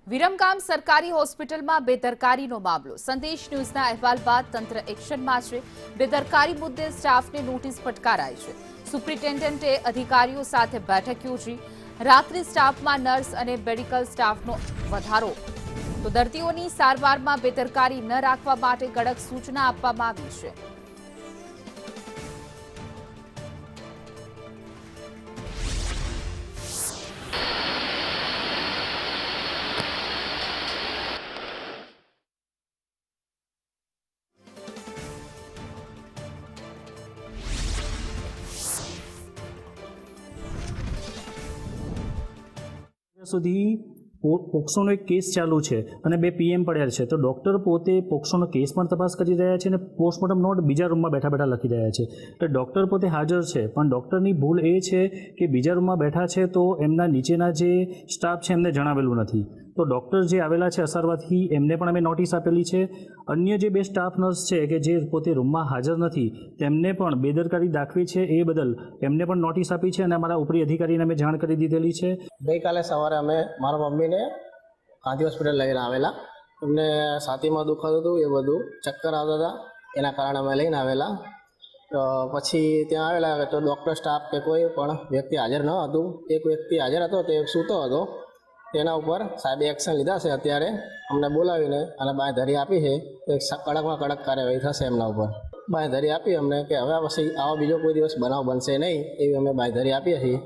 વિરમગામ સરકારી હોસ્પિટલમાં બેદરકારીનો મામલો. સંદેશ ન્યૂઝના અહેવાલ બાદ તંત્ર એક્શનમાં છે. બેદરકારી મુદ્દે સ્ટાફને નોટિસ ફટકારાઈ છે. સુપ્રિન્ટેન્ડન્ટે અધિકારીઓ સાથે બેઠક યોજી. રાત્રિ સ્ટાફમાં નર્સ અને મેડિકલ સ્ટાફનો વધારો. તો દર્દીઓની સારવારમાં બેદરકારી ન રાખવા માટે કડક સૂચના આપવામાં આવી છે. સુધી પોક્સોનો એક કેસ ચાલુ છે અને 2 PM પડ્યા છે, તો ડૉક્ટર પોતે પોક્સોનો કેસ પણ તપાસ કરી રહ્યા છે અને પોસ્ટમોર્ટમ નોટ બીજા રૂમમાં બેઠા બેઠા લખી રહ્યા છે. એટલે ડૉક્ટર પોતે હાજર છે, પણ ડૉક્ટરની ભૂલ એ છે કે બીજા રૂમમાં બેઠા છે તો એમના નીચેના જે સ્ટાફ છે એમને જણાવેલું નથી. તો ડૉક્ટર જે આવેલા છે અસારવાથી એમને પણ અમે નોટિસ આપેલી છે. અન્ય જે 2 સ્ટાફ નર્સ છે કે જે પોતે રૂમમાં હાજર નથી તેમને પણ બેદરકારી દાખવી છે એ બદલ એમને પણ નોટિસ આપી છે અને અમારા ઉપરી અધિકારીને અમે જાણ કરી દીધેલી છે. ગઈકાલે સવારે અમે મારા મમ્મીને ગાંધી હોસ્પિટલ લઈને આવેલા. એમને છાતીમાં દુખાતું હતું, એ બધું ચક્કર આવતા હતા, એના કારણે અમે લઈને આવેલા. પછી ત્યાં આવેલા તો ડૉક્ટર સ્ટાફ કે કોઈ પણ વ્યક્તિ હાજર ન હતું. એક વ્યક્તિ હાજર હતો તે સૂતો હતો. તેના ઉપર સાહેબે એક્શન લીધા છે. અત્યારે અમને બોલાવીને અને બાંયધરી આપી છે તો કડકમાં કડક કાર્યવાહી થશે એમના ઉપર. બાંયધરી આપી અમને કે હવે પછી આવો બીજો કોઈ દિવસ બનાવ બનશે નહીં એવી અમે બાંયધરી આપીએ છીએ.